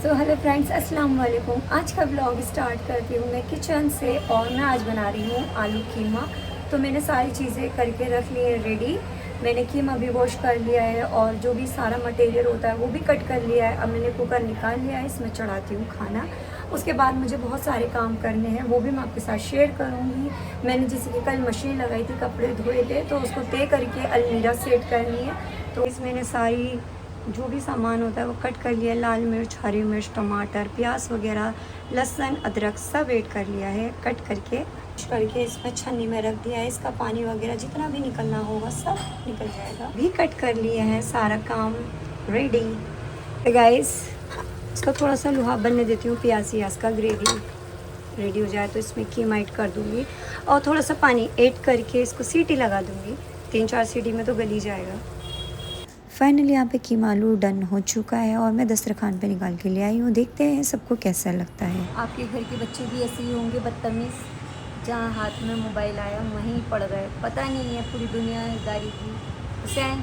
So hello friends, अस्सलाम वालेकुम। आज का ब्लॉग स्टार्ट करती हूँ मैं किचन से और मैं आज बना रही हूँ आलू कीमा। तो मैंने सारी चीज़ें करके रख ली है रेडी। मैंने कीमा भी वॉश कर लिया है और जो भी सारा मटेरियल होता है वो भी कट कर लिया है। अब मैंने कुकर निकाल लिया है, इसमें चढ़ाती हूँ खाना। उसके बाद मुझे बहुत सारे काम करने हैं, वो भी मैं आपके साथ शेयर करूँगी। मैंने जैसे कि कल मशीन लगाई थी, कपड़े धोए थे, तो उसको तय करके अलमीरा सेट करनी है। तो इसमें मैंने सारी जो भी सामान होता है वो कट कर लिया। लाल मिर्च, हरी मिर्च, टमाटर, प्याज वगैरह, लहसुन, अदरक सब ऐड कर लिया है कट करके इसमें छन्नी में रख दिया है। इसका पानी वगैरह जितना भी निकलना होगा सब निकल जाएगा। भी कट कर लिए हैं, सारा काम रेडी। तो गाइस, इसका थोड़ा सा लोहा बनने देती हूँ। प्याज का ग्रेवी रेडी हो जाए तो इसमें कीमा ऐड कर दूँगी और थोड़ा सा पानी ऐड करके इसको सीटी लगा दूँगी। 3-4 सीटी में तो गल ही जाएगा। फाइनली यहाँ पे कीमा आलू डन हो चुका है और मैं दस्तरखान पे निकाल के ले आई हूँ। देखते हैं सबको कैसा लगता है। आपके घर के बच्चे भी ऐसे ही होंगे बदतमीज़, जहाँ हाथ में मोबाइल आया वहीं पड़ गए। पता नहीं है पूरी दुनियादारी की। हुसैन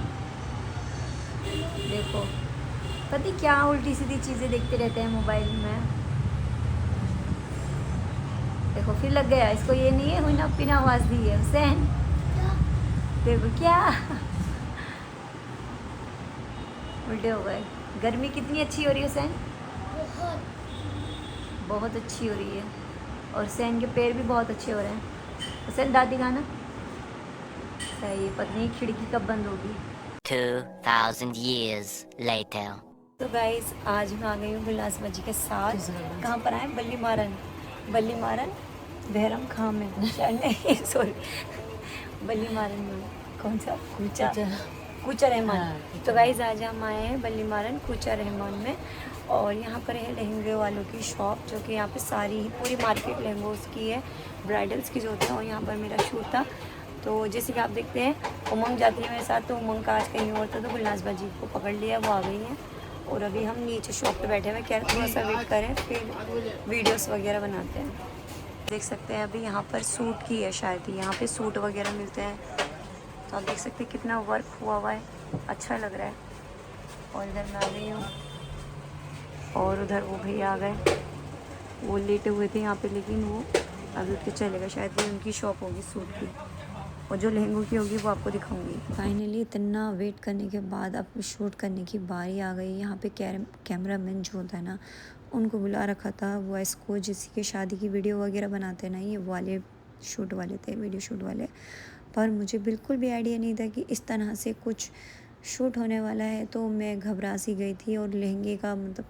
देखो, पता क्या उल्टी सीधी चीज़ें देखते रहते हैं मोबाइल में। देखो फिर लग गया इसको। ये नहीं है हुई ना बिना आवाज़ दी है। हुसैन देखो क्या उल्टे हो गए। गर्मी कितनी अच्छी हो रही है हुसैन, बहुत अच्छी हो रही है। और हुसैन के पैर भी बहुत अच्छे हो रहे हैं। हुसैन दादी खाना सही है, पता नहीं खिड़की कब बंद होगी। 2000 years later. तो गाइस, आज मैं आ गई हूँ गुलनाज बाजी के साथ। कहाँ पर आए? बल्ली मारन बहरम खां में नहीं सॉरी, बल्ली मारन में कौन सा कूचा रहमान। तो गाइस, आज हम आए हैं बल्ली मारन कूचा रहमान में। और यहाँ पर है लहंगे वालों की शॉप, जो कि यहाँ पे सारी पूरी मार्केट लहंगों की है, ब्राइडल्स की जो होती है। और यहाँ पर मेरा शूट था, तो जैसे कि आप देखते हैं उमंग जाती है मेरे साथ। तो उमंग का आज कहीं और था, तो गुलनाज बाजी को पकड़ लिया, वो आ गई हैं। और अभी हम नीचे शॉप पे बैठे हुए, कह रहे थोड़ा सा वेट करें फिर वीडियोस वगैरह बनाते हैं। देख सकते हैं अभी यहाँ पर सूट की है शायद, यहाँ पे सूट वगैरह मिलते हैं। तो आप देख सकते हैं कितना वर्क हुआ है, अच्छा लग रहा है। और इधर मैं आ गई हूँ और उधर वो भैया आ गए। वो लेटे हुए थे यहाँ पे, लेकिन वो अभी उठ के चलेगा। शायद ये उनकी शॉप होगी सूट की, और जो लहंगों की होगी वो आपको दिखाऊंगी। फाइनली इतना वेट करने के बाद अब शूट करने की बारी आ गई। यहाँ पे कैमरामैन जो होता है ना, उनको बुला रखा था। वो इसको जिसकी के शादी की वीडियो वगैरह बनाते हैं ना, ये वाले शूट वाले थे, वीडियो शूट वाले। पर मुझे बिल्कुल भी आइडिया नहीं था कि इस तरह से कुछ शूट होने वाला है। तो मैं घबरा सी गई थी। और लहंगे का मतलब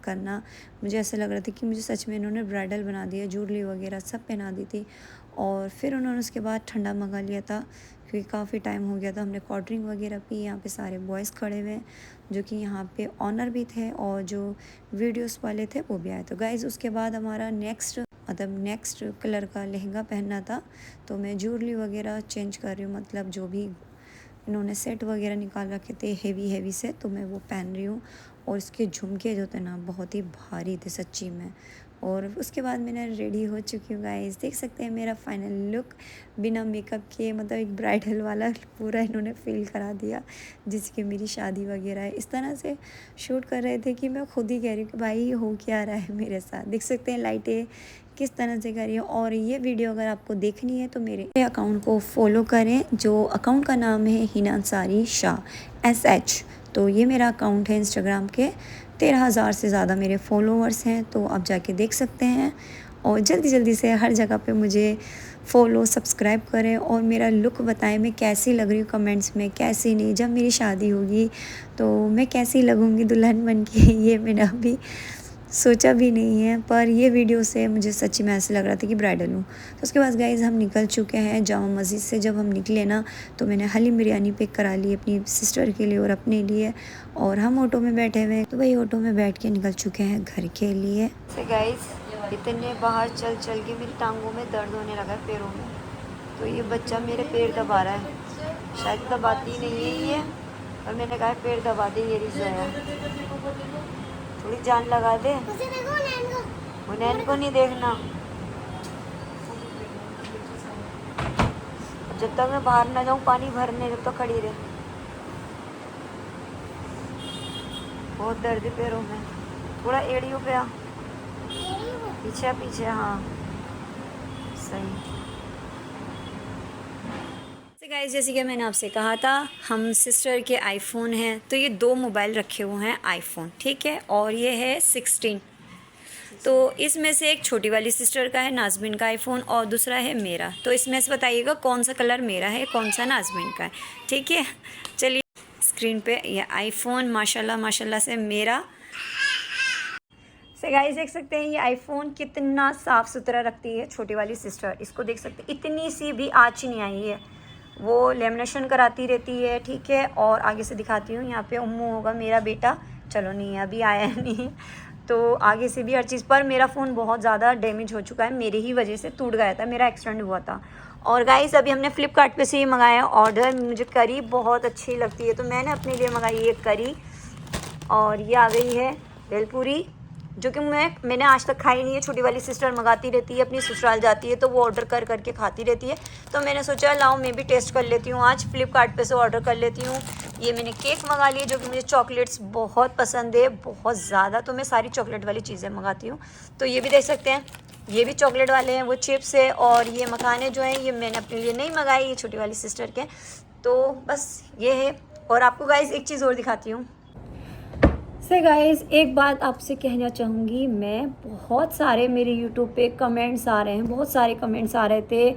करना, मुझे ऐसा लग रहा था कि मुझे सच में इन्होंने ब्राइडल बना दिया, ज्वेलरी वगैरह सब पहना दी थी। और फिर उन्होंने उसके बाद ठंडा मंगा लिया था, क्योंकि काफ़ी टाइम हो गया था। हमने कोल्ड ड्रिंक वगैरह पी। यहाँ पे सारे बॉयज़ खड़े हुए हैं, जो कि यहाँ पे ऑनर भी थे और जो वीडियोस वाले थे वो भी आए। तो गाइज़, उसके बाद हमारा नेक्स्ट कलर का लहंगा पहनना था। तो मैं ज्वेलरी वगैरह चेंज कर रही हूँ, मतलब जो भी इन्होंने सेट वगैरह निकाल रखे थे हेवी से, तो मैं वो पहन रही हूँ। और इसके झुमके जो थे ना, बहुत ही भारी थे सच्ची में। और उसके बाद मैंने रेडी हो चुकी हूँ गाइस। देख सकते हैं मेरा फाइनल लुक बिना मेकअप के, मतलब एक ब्राइडल वाला पूरा इन्होंने फील करा दिया, जिसकी मेरी शादी वगैरह है। इस तरह से शूट कर रहे थे कि मैं खुद ही कह रही हूँ कि भाई हो क्या रहा है मेरे साथ। देख सकते हैं लाइटें किस तरह से करी है। और ये वीडियो अगर आपको देखनी है तो मेरे अकाउंट को फॉलो करें, जो अकाउंट का नाम है हिना अंसारी शाह SH। तो ये मेरा अकाउंट है इंस्टाग्राम के। 13,000 से ज़्यादा मेरे फॉलोअर्स हैं, तो आप जाके देख सकते हैं। और जल्दी से हर जगह पे मुझे फॉलो सब्सक्राइब करें और मेरा लुक बताएं मैं कैसी लग रही हूँ कमेंट्स में, कैसी नहीं। जब मेरी शादी होगी तो मैं कैसी लगूँगी दुल्हन बन के, ये मैंने अभी सोचा भी नहीं है। पर ये वीडियो से मुझे सच्ची में ऐसे लग रहा था कि ब्राइडल हूँ। तो उसके बाद गाइज़ हम निकल चुके हैं जामा मस्जिद से। जब हम निकले ना, तो मैंने हलीम बिरयानी पैक करा ली अपनी सिस्टर के लिए और अपने लिए। और हम ऑटो में बैठे हुए, तो वही ऑटो में बैठ के निकल चुके हैं घर के लिए। तो गाइज़, इतने बाहर चल के मेरी टांगों में दर्द होने लगा है, पैरों में। तो ये बच्चा मेरे पैर दबा रहा है, शायद दबाती नहीं है ये। और मैंने कहा पैर दबा दे, ये रिज़ाया थोड़ी जान लगा दे। हुनैन को नहीं देखना। जब तक मैं बाहर ना जाऊँ पानी भरने, जब तक खड़ी रहे। बहुत दर्द पैरों में। थोड़ा एड़ियों पे आ, पीछे पीछे, हाँ सही। गाइस जैसे कि मैंने आपसे कहा था, हम सिस्टर के आईफोन हैं, तो ये 2 मोबाइल रखे हुए हैं आईफोन, ठीक है, और ये है 16। तो इसमें से एक छोटी वाली सिस्टर का है, नाज़मीन का आईफोन, और दूसरा है मेरा। तो इसमें से बताइएगा कौन सा कलर मेरा है, कौन सा नाज़मीन का है, ठीक है। चलिए स्क्रीन पे ये आईफोन माशाल्लाह माशाल्लाह से मेरा से गाइस देख सकते हैं ये आईफोन कितना साफ़ सुथरा रखती है छोटी वाली सिस्टर। इसको देख सकते हैं, इतनी सी भी आँच नहीं आई है, वो लेमिनेशन कराती रहती है, ठीक है। और आगे से दिखाती हूँ, यहाँ पे उम्मू होगा मेरा बेटा, चलो नहीं अभी आया नहीं, तो आगे से भी हर चीज़ पर मेरा फ़ोन बहुत ज़्यादा डैमेज हो चुका है, मेरी ही वजह से टूट गया था, मेरा एक्सीडेंट हुआ था। और गाइस अभी हमने फ़्लिपकार्ट पे से ही मंगाया ऑर्डर। मुझे करी बहुत अच्छी लगती है, तो मैंने अपने लिए मंगाई एक करी, और ये आ गई है भेलपूरी, जो कि मैंने आज तक खाई नहीं है। छोटी वाली सिस्टर मंगाती रहती है, अपनी ससुराल जाती है तो वो ऑर्डर कर करके खाती रहती है, तो मैंने सोचा लाओ मैं भी टेस्ट कर लेती हूँ, आज फ्लिपकार्ट पे से ऑर्डर कर लेती हूँ। ये मैंने केक मंगा लिए, जो कि मुझे चॉकलेट्स बहुत पसंद है, बहुत ज़्यादा, तो मैं सारी चॉकलेट वाली चीज़ें मंगाती हूँ। तो ये भी देख सकते हैं, ये भी चॉकलेट वाले हैं, वो चिप्स है, और ये मखाने जो हैं ये मैंने अपने लिए नहीं मंगाई, ये छोटी वाली सिस्टर के। तो बस ये है। और आपको गाइस एक चीज़ और दिखाती हूँ। से गाइस एक बात आपसे कहना चाहूँगी मैं, बहुत सारे मेरे यूट्यूब पे कमेंट्स आ रहे हैं, बहुत सारे कमेंट्स आ रहे थे,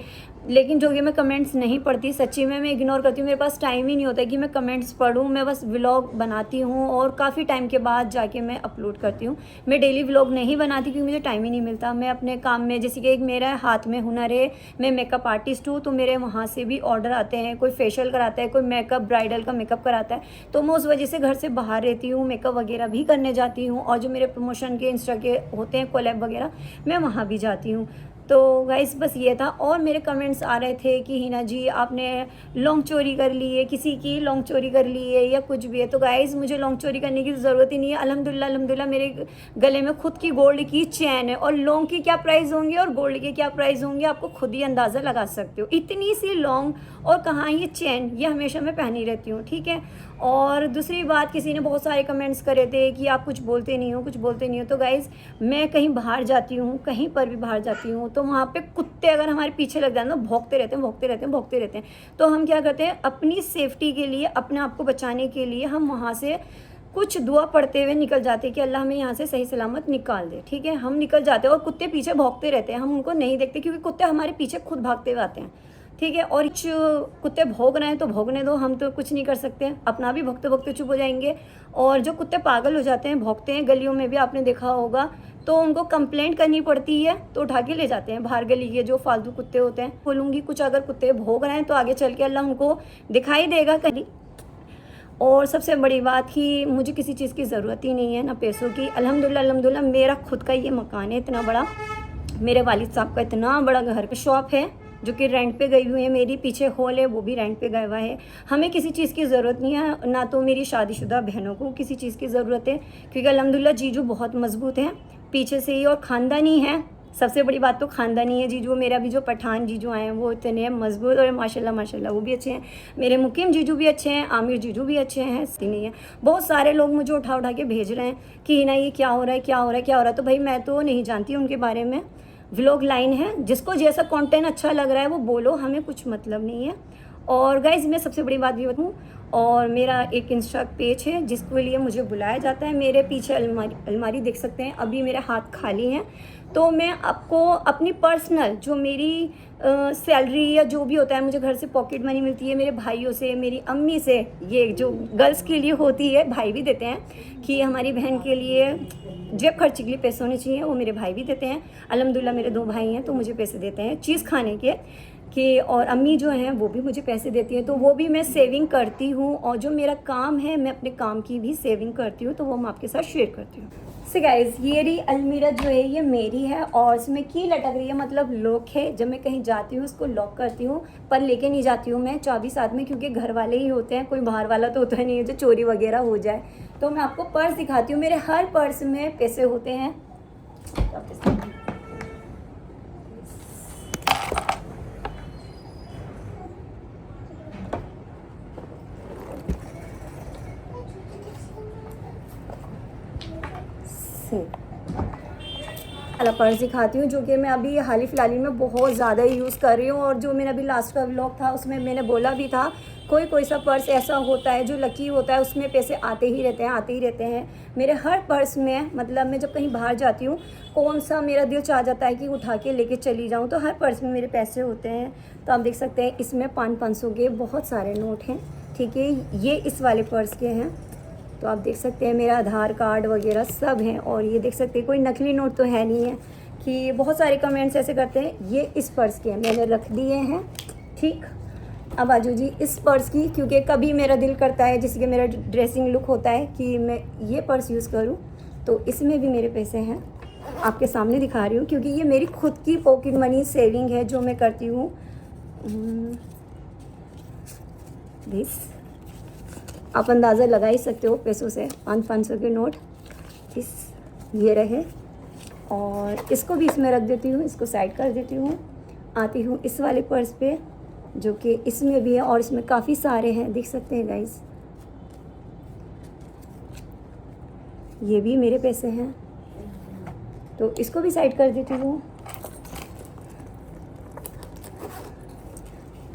लेकिन जो कि मैं कमेंट्स नहीं पढ़ती, सच्ची में मैं इग्नोर करती हूँ। मेरे पास टाइम ही नहीं होता कि मैं कमेंट्स पढूँ, मैं बस व्लॉग बनाती हूँ और काफ़ी टाइम के बाद जाके मैं अपलोड करती हूँ। मैं डेली व्लॉग नहीं बनाती क्योंकि मुझे टाइम ही नहीं मिलता। मैं अपने काम में, जैसे कि एक मेरा हाथ में हुनर है, मैं मेकअप आर्टिस्ट हूँ, तो मेरे वहाँ से भी ऑर्डर आते हैं, कोई फेशियल कराता है, कोई मेकअप, ब्राइडल का मेकअप कराता है, तो मैं उस वजह से घर से बाहर रहती हूँ, मेकअप वगैरह भी करने जाती हूँ, और जो मेरे प्रमोशन के इंस्टा के होते हैं कोलैब वगैरह, मैं वहाँ भी जाती हूँ। तो गाइस बस ये था। और मेरे कमेंट्स आ रहे थे कि हिना जी आपने लॉन्ग चोरी कर ली है, किसी की लॉन्ग चोरी कर ली है या कुछ भी है। तो गाइस मुझे लॉन्ग चोरी करने की ज़रूरत ही नहीं है। अल्हम्दुलिल्लाह अल्हम्दुलिल्लाह मेरे गले में खुद की गोल्ड की चैन है, और लॉन्ग की क्या प्राइस होंगी और गोल्ड के क्या प्राइस होंगे आपको खुद ही अंदाज़ा लगा सकते हो। इतनी सी लॉन्ग और कहाँ ये चैन, ये हमेशा मैं पहनी रहती हूँ, ठीक है। और दूसरी बात, किसी ने बहुत सारे कमेंट्स करे थे कि आप कुछ बोलते नहीं हो, कुछ बोलते नहीं हो। तो गाइज़ मैं कहीं बाहर जाती हूँ, कहीं पर भी बाहर जाती हूँ, तो वहाँ पे कुत्ते अगर हमारे पीछे लग जाए ना, भौंकते रहते हैं भौंकते रहते हैं भौंकते रहते हैं। तो हम क्या करते हैं, अपनी सेफ्टी के लिए, अपने आप को बचाने के लिए हम वहाँ से कुछ दुआ पढ़ते हुए निकल जाते हैं कि अल्लाह हमें यहाँ से सही सलामत निकाल दे, ठीक है। हम निकल जाते हैं और कुत्ते पीछे भौंकते रहते हैं, हम उनको नहीं देखते क्योंकि कुत्ते हमारे पीछे खुद भागते हुए आते हैं, ठीक है। और कुछ कुत्ते भौंक रहे हैं तो भौंकने दो, हम तो कुछ नहीं कर सकते, अपना भी भौंकते भौंकते चुप हो जाएंगे। और जो कुत्ते पागल हो जाते हैं, भौंकते हैं, गलियों में भी आपने देखा होगा, तो उनको कंप्लेंट करनी पड़ती है, तो उठा के ले जाते हैं बाहर गली के जो फालतू कुत्ते होते हैं। बोलूँगी कुछ अगर कुत्ते भौंक रहे हैं तो आगे चल के अल्लाह उनको दिखाई देगा कहीं। और सबसे बड़ी बात कि मुझे किसी चीज़ की ज़रूरत ही नहीं है, ना पैसों की। अल्हम्दुलिल्लाह अल्हम्दुलिल्लाह मेरा खुद का ये मकान है इतना बड़ा, मेरे वालिद साहब का इतना बड़ा घर का शॉप है जो कि रेंट पे गई हुई है, मेरी पीछे हॉल है वो भी रेंट पे गया हुआ है। हमें किसी चीज़ की ज़रूरत नहीं है, ना तो मेरी शादीशुदा बहनों को किसी चीज़ की ज़रूरत है, क्योंकि अल्हम्दुलिल्लाह जीजू बहुत मजबूत हैं पीछे से ही, और ख़ानदानी है। सबसे बड़ी बात तो ख़ानदानी है जीजू। मेरा भी जो पठान जीजू आए हैं वो इतने मजबूत और माशाल्लाह माशाल्लाह वो भी अच्छे हैं। मेरे मुकीम जीजू भी अच्छे हैं, आमिर जीजू भी अच्छे हैं, ऐसी नहीं है। बहुत सारे लोग मुझे उठा उठा के भेज रहे हैं कि ना ये क्या हो रहा है क्या हो रहा है क्या हो रहा है। तो भाई मैं तो नहीं जानती उनके बारे में, व्लॉग लाइन है, जिसको जैसा कंटेंट अच्छा लग रहा है वो बोलो, हमें कुछ मतलब नहीं है। और गाइज़ मैं सबसे बड़ी बात भी बताऊँ, और मेरा एक इंस्टा पेज है जिसके लिए मुझे बुलाया जाता है। मेरे पीछे अलमारी देख सकते हैं, अभी मेरे हाथ खाली हैं, तो मैं आपको अपनी पर्सनल जो मेरी सैलरी या जो भी होता है, मुझे घर से पॉकेट मनी मिलती है, मेरे भाइयों से, मेरी अम्मी से, ये जो गर्ल्स के लिए होती है, भाई भी देते हैं कि हमारी बहन के लिए जेब खर्च के लिए पैसे होने चाहिए, वो मेरे भाई भी देते हैं। अल्हम्दुलिल्लाह मेरे 2 भाई हैं तो मुझे पैसे देते हैं चीज़ खाने के कि, और अम्मी जो हैं वो भी मुझे पैसे देती हैं, तो वो भी मैं सेविंग करती हूँ। और जो मेरा काम है मैं अपने काम की भी सेविंग करती हूँ, तो वो मैं आपके साथ शेयर करती हूँ। सो गाइस ये रही अलमीरा जो है ये मेरी है, और इसमें की लटक रही है, मतलब लॉक है। जब मैं कहीं जाती हूँ उसको लॉक करती हूँ, पर लेके नहीं जाती हूँ मैं चाबी साथ में, क्योंकि घर वाले ही होते हैं, कोई बाहर वाला तो होता नहीं है जो चोरी वगैरह हो जाए। तो मैं आपको पर्स दिखाती हूँ, मेरे हर पर्स में पैसे होते हैं। से वाला पर्स दिखाती हूँ, जो कि मैं अभी हाल ही फिलहाल में बहुत ज़्यादा यूज़ कर रही हूँ। और जो मैंने अभी लास्ट का व्लॉग था उसमें मैंने बोला भी था, कोई सा पर्स ऐसा होता है जो लकी होता है, उसमें पैसे आते ही रहते हैं। मेरे हर पर्स में, मतलब मैं जब कहीं बाहर जाती हूँ, कौन सा मेरा दिल चाह जाता है कि उठा के लेके चली जाऊँ, तो हर पर्स में मेरे पैसे होते हैं। तो आप देख सकते हैं इसमें 500 के बहुत सारे नोट हैं, ठीक है। ये इस वाले पर्स के हैं। तो आप देख सकते हैं मेरा आधार कार्ड वगैरह सब हैं। और ये देख सकते हैं कोई नकली नोट तो है नहीं है, कि बहुत सारे कमेंट्स ऐसे करते हैं। ये इस पर्स के हैं, मैंने रख दिए हैं, ठीक। अब आजू जी इस पर्स की, क्योंकि कभी मेरा दिल करता है, जैसे कि मेरा ड्रेसिंग लुक होता है कि मैं ये पर्स यूज़ करूं, तो इसमें भी मेरे पैसे हैं। आपके सामने दिखा रही हूँ, क्योंकि ये मेरी खुद की पॉकेट मनी सेविंग है जो मैं करती हूँ। दिस आप अंदाज़ा लगा ही सकते हो पैसों से, 500 के नोट ये रहे। और इसको भी इसमें रख देती हूँ, इसको साइड कर देती हूँ। आती हूँ इस वाले पर्स पे, जो कि इसमें भी है और इसमें काफ़ी सारे हैं, देख सकते हैं गाइस। ये भी मेरे पैसे हैं, तो इसको भी साइड कर देती हूँ।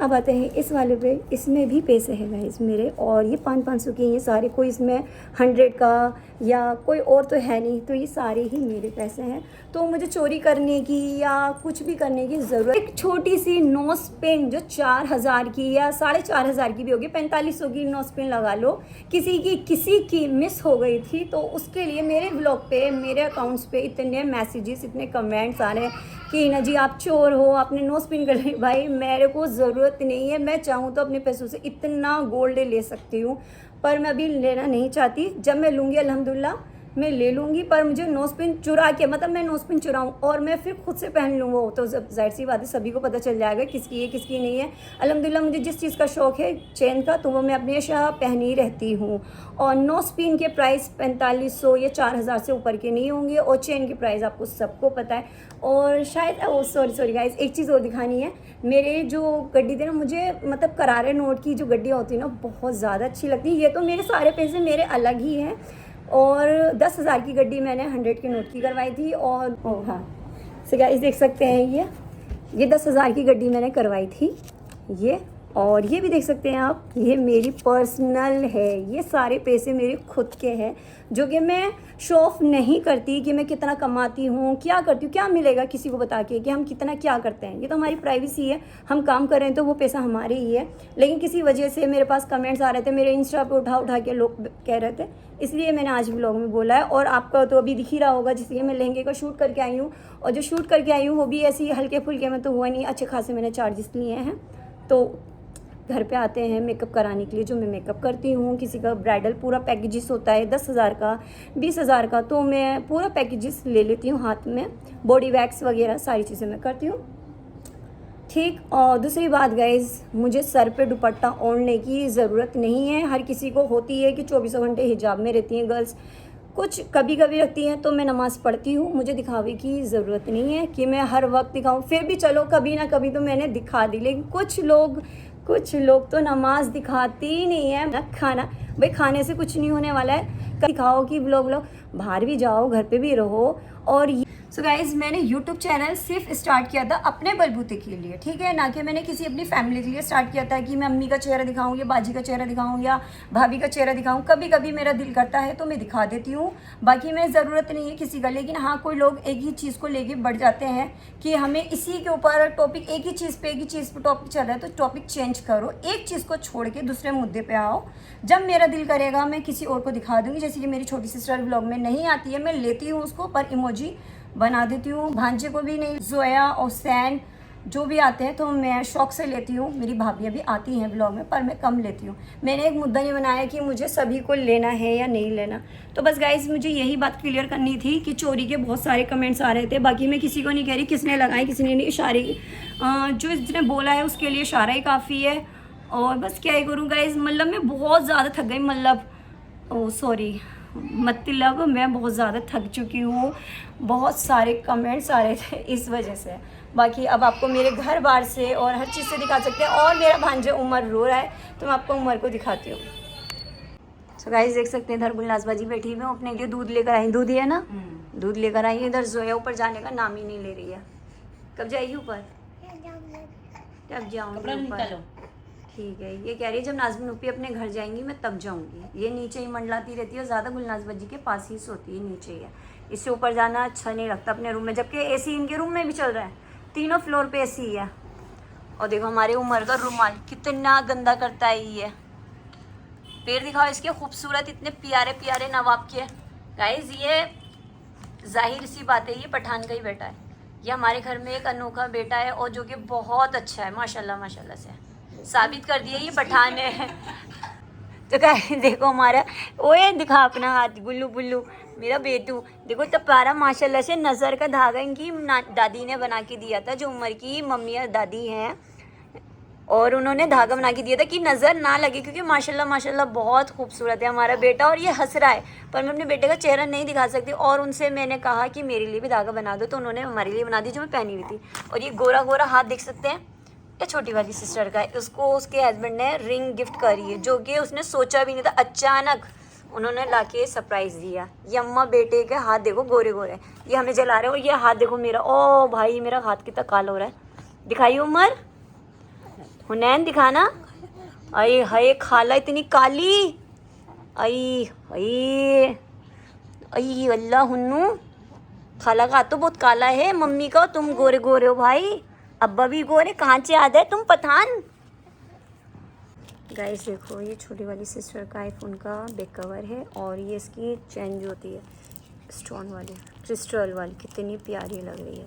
अब आते हैं इस वाले पे, इसमें भी पैसे हैं गाइस मेरे, और ये 500 के ये सारे, कोई इसमें 100 का या कोई और तो है नहीं, तो ये सारे ही मेरे पैसे हैं। तो मुझे चोरी करने की या कुछ भी करने की ज़रूरत, एक छोटी सी नोज पिन जो 4000 की या 4500 की भी होगी, 4500 की नोज पिन लगा लो, किसी की मिस हो गई थी, तो उसके लिए मेरे ब्लॉग पे, मेरे अकाउंट्स पे इतने मैसेजेस, इतने कमेंट्स आ रहे हैं कि ना जी आप चोर हो, आपने नोज पिन कर ली। भाई मेरे को ज़रूरत नहीं है, मैं चाहूँ तो अपने पैसों से इतना गोल्ड ले सकती हूँ, पर मैं अभी लेना नहीं चाहती। जब मैं लूँगी अल्हम्दुलिल्लाह मैं ले लूँगी, पर मुझे नोज पिन चुरा के, मतलब मैं नोज पिन चुराऊँ और मैं फिर खुद से पहन लूँ, वो तो जाहिर सी बात है सभी को पता चल जाएगा किसकी है किसकी नहीं है। अल्हम्दुलिल्लाह मुझे जिस चीज़ का शौक़ है चेन का, तो वो मैं अपने हमेशा पहन ही रहती हूँ। और नोज पिन के प्राइस 4500 या 4000 से ऊपर के नहीं होंगे, और चेन की प्राइस आपको सबको पता है। और शायद सॉरी गाइस, एक चीज़ और दिखानी है। मेरे जो गड्डी थे ना, मुझे मतलब करारे नोट की जो गड्डियाँ होती है ना, बहुत ज़्यादा अच्छी लगती है। ये तो मेरे सारे पैसे मेरे अलग ही हैं। और 10,000 की गड्डी मैंने 100 के नोट की करवाई थी। और हाँ सो गाइस देख सकते हैं ये 10,000 की गड्डी मैंने करवाई थी ये। और ये भी देख सकते हैं आप, ये मेरी पर्सनल है, ये सारे पैसे मेरे खुद के हैं, जो कि मैं शो ऑफ नहीं करती कि मैं कितना कमाती हूँ, क्या करती हूँ, क्या मिलेगा किसी को बता के कि हम कितना क्या करते हैं। ये तो हमारी प्राइवेसी है, हम काम कर रहे हैं तो वो पैसा हमारे ही है। लेकिन किसी वजह से मेरे पास कमेंट्स आ रहे थे, मेरे इंस्टा पे उठा के लोग कह रहे थे, इसलिए मैंने आज व्लॉग में बोला है। और आपका तो अभी दिख ही रहा होगा, जिसलिए मैं लहंगे का शूट करके आई हूँ, और जो शूट करके आई हूँ वो भी ऐसी हल्के फुल्के में तो हुआ नहीं, अच्छे खासे मैंने चार्जेस लिए हैं। तो घर पे आते हैं मेकअप कराने के लिए, जो मैं मेकअप करती हूँ, किसी का ब्राइडल पूरा पैकेजेस होता है 10,000 का, 20,000 का, तो मैं पूरा पैकेजेस ले लेती हूँ हाथ में, बॉडी वैक्स वगैरह सारी चीज़ें मैं करती हूँ, ठीक। और दूसरी बात गाइज़, मुझे सर पे दुपट्टा ओढ़ने की ज़रूरत नहीं है। हर किसी को होती है कि 24 घंटे हिजाब में रहती हैं गर्ल्स, कुछ कभी कभी रखती हैं, तो मैं नमाज़ पढ़ती हूँ। मुझे दिखावे की ज़रूरत नहीं है कि मैं हर वक्त दिखाऊँ, फिर भी चलो कभी ना कभी तो मैंने दिखा दी। लेकिन कुछ लोग तो नमाज दिखाती ही नहीं है ना। खाना भाई, खाने से कुछ नहीं होने वाला है, दिखाओ कि व्लॉग बाहर भी जाओ, घर पे भी रहो। और सो गाइज़ मैंने यूट्यूब चैनल सिर्फ स्टार्ट किया था अपने बलबूते के लिए, ठीक है, ना कि मैंने किसी अपनी फैमिली के लिए स्टार्ट किया था कि मैं अम्मी का चेहरा दिखाऊं या बाजी का चेहरा दिखाऊं या भाभी का चेहरा दिखाऊं। कभी कभी मेरा दिल करता है तो मैं दिखा देती हूँ, बाकी मैं ज़रूरत नहीं है किसी का। लेकिन हाँ, कोई लोग एक ही चीज़ को लेके बढ़ जाते हैं कि हमें इसी के ऊपर टॉपिक, एक ही चीज़ पर टॉपिक चल रहा है तो टॉपिक चेंज करो, एक चीज़ को छोड़ के दूसरे मुद्दे पर आओ। जब मेरा दिल करेगा मैं किसी और को दिखा दूँगी, जैसे कि मेरी छोटी सिस्टर व्लॉग में नहीं आती है, मैं लेती हूँ उसको पर इमोजी बना देती हूँ। भांजे को भी नहीं, जोया और सैन जो भी आते हैं तो मैं शौक से लेती हूँ। मेरी भाभियाँ भी आती हैं ब्लॉग में, पर मैं कम लेती हूँ। मैंने एक मुद्दा नहीं बनाया कि मुझे सभी को लेना है या नहीं लेना। तो बस गाइज मुझे यही बात क्लियर करनी थी कि चोरी के बहुत सारे कमेंट्स आ रहे थे। बाकी मैं किसी को नहीं कह रही किसने लगाए किसने नहीं, इशारे जो जिसने बोला है उसके लिए इशारा ही काफ़ी है। और बस क्या ही करूँ गाइज, मतलब मैं बहुत ज़्यादा थक गई, मतलब मैं बहुत ज़्यादा थक चुकी हूँ। बहुत सारे कमेंट्स आ रहे थे इस वजह से। बाकी अब आपको मेरे घर बार से और हर चीज़ से दिखा सकते हैं। और मेरा भांजा उमर रो रहा है तो मैं आपको उमर को दिखाती हूँ। सो गाइस देख सकते हैं इधर गुलनाज बाजी बैठी हुई, अपने लिए दूध लेकर आई। दूध ही है ना, दूध लेकर आई। इधर जोया ऊपर जाने का नाम ही नहीं ले रही है। कब जाएगी ऊपर? कब जाऊँगी ऊपर? ठीक है, ये कह रही है जब नाज़मीन उपी अपने घर जाएंगी मैं तब जाऊँगी। ये नीचे ही मंडलाती रहती है, ज़्यादा गुलनाज बाजी के पास ही सोती है, नीचे ही है। इससे ऊपर जाना अच्छा नहीं लगता अपने रूम में, जबकि एसी इनके रूम में भी चल रहा है, तीनों फ्लोर पे एसी है। और देखो हमारे उमर का रुमाल कितना गंदा करता है ये। पैर दिखाओ इसके, खूबसूरत इतने प्यारे प्यारे नवाब के। गाइस ये जाहिर सी बात है, ये पठान का ही बेटा है। ये हमारे घर में एक अनोखा बेटा है और जो कि बहुत अच्छा है, माशाल्लाह माशाल्लाह से साबित कर दिया ये पठान है। तो गाइस देखो हमारा, ओए दिखा अपना हाथ, गुल्लू बुल्लू मेरा बेटू। देखो तो प्यारा माशाल्लाह से। नज़र का धागा इनकी दादी ने बना के दिया था, जो उमर की मम्मी और दादी हैं, और उन्होंने धागा बना के दिया था कि नज़र ना लगे, क्योंकि माशाल्लाह माशाल्लाह बहुत खूबसूरत है हमारा बेटा। और ये हंस रहा है, पर मैं अपने बेटे का चेहरा नहीं दिखा सकती। और उनसे मैंने कहा कि मेरे लिए भी धागा बना दो, तो उन्होंने हमारे लिए बना दी, जो मैं पहनी हुई थी। और ये गोरा गोरा हाथ देख सकते हैं, ये छोटी वाली सिस्टर का है। उसको उसके हस्बैंड ने रिंग गिफ्ट करी है, जो कि उसने सोचा भी नहीं था, अचानक उन्होंने लाके सरप्राइज़ दिया। ये अम्मा बेटे के हाथ देखो गोरे गोरे, ये हमें जला रहे हो। ये हाथ देखो मेरा, ओ भाई मेरा हाथ कितना काला हो रहा है। दिखाइए उमर, हुनैन दिखाना। अरे हाय खाला इतनी काली, आई आई आई अल्लाह हुन्नू, खाला का हाथ तो बहुत काला है, मम्मी का तुम गोरे गोरे हो भाई, अब्बा भी गोरे, कहाँ से याद है तुम पठान। गाइस देखो ये छोटी वाली सिस्टर का आईफोन का बैक कवर है, और ये इसकी चैन जो होती है स्टोन वाली क्रिस्टल वाली, कितनी प्यारी लग रही है।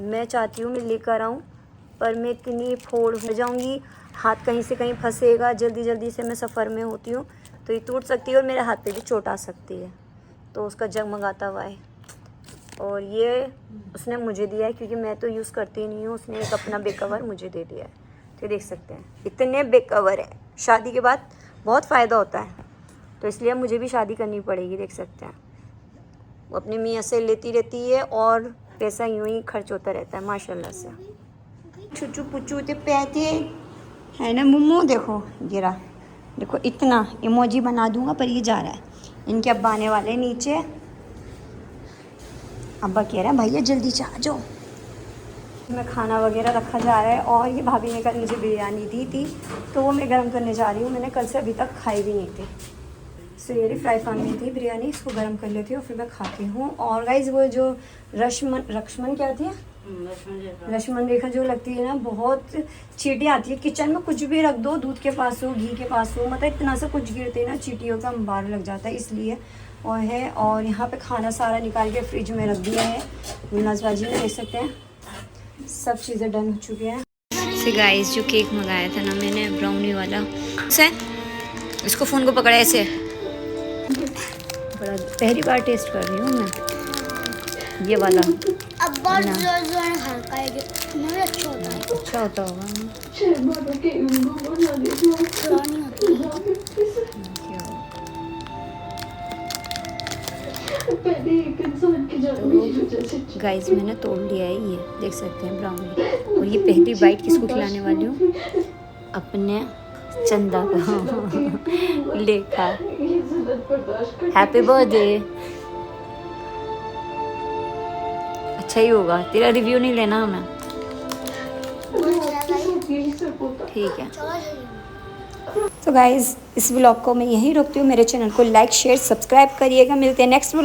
मैं चाहती हूँ मैं लेकर आऊँ, पर मैं इतनी फोड़ हो जाऊँगी, हाथ कहीं से कहीं फंसेगा। जल्दी जल्दी से मैं सफ़र में होती हूँ तो ये टूट सकती है, और मेरे हाथ पे भी चोट आ सकती है। तो उसका जगमगाता हुआ है, और ये उसने मुझे दिया है, क्योंकि मैं तो यूज़ करती नहीं हूँ। उसने एक अपना बैक कवर मुझे दे दिया है। तो देख सकते हैं इतने बैक कवर है, शादी के बाद बहुत फ़ायदा होता है, तो इसलिए मुझे भी शादी करनी पड़ेगी। देख सकते हैं वो अपनी मियाँ से लेती रहती है, और पैसा यूँ ही खर्च होता रहता है माशाल्लाह से। छुचू पुचू ते पैते है ना मुम्मू, देखो गिरा, देखो इतना इमोजी बना दूंगा, पर ये जा रहा है। इनके अब्बा आने वाले नीचे, अब्बा कह रहा है भैया जल्दी से आ जाओ। मैं खाना वगैरह रखा जा रहा है, और ये भाभी ने कल मुझे बिरयानी दी थी, तो वो मैं गर्म करने जा रही हूँ। मैंने कल से अभी तक खाई भी नहीं थी। सो ये फ्राई पैन में थी बिरयानी, इसको गर्म कर लेती हूँ, फिर मैं खाती हूँ। और गाइस वो जो रश्मन क्या थी, लक्ष्मण रेखा जो लगती है ना, बहुत चींटी आती है। किचन में कुछ भी रख दो, दूध के पास हो, घी के पास हो, मतलब इतना सा कुछ गिरते हैं ना चींटियों का अंबार लग जाता है, इसलिए और है। और यहाँ पे खाना सारा निकाल के फ्रिज में रख दिया है गुलनाज बाजी में, देख सकते हैं सब चीज़ें डन हो चुकी हैं। से गाइस जो केक मंगाया था ना मैंने, ब्राउनी वाला, सर इसको फ़ोन को पकड़ा ऐसे, बड़ा पहली बार टेस्ट कर रही हूँ मैं ये वाला। अब बहुत जोर हल्का है, मुझे अच्छा होता है। अच्छा होता होगा। गाइस मैंने तोड़ लिया है, ये देख सकते हैं ब्राउनी। और ये पहली बाइट किसको खिलाने वाली हूँ, अपने चंदा को लेखा। Happy birthday. अच्छा ही होगा, तेरा रिव्यू नहीं लेना हमें, ठीक है। तो गाइज़ इस व्लॉग को मैं यहीं रोकती हूँ। मेरे चैनल को लाइक शेयर सब्सक्राइब करिएगा। मिलते हैं नेक्स्ट व्लॉग।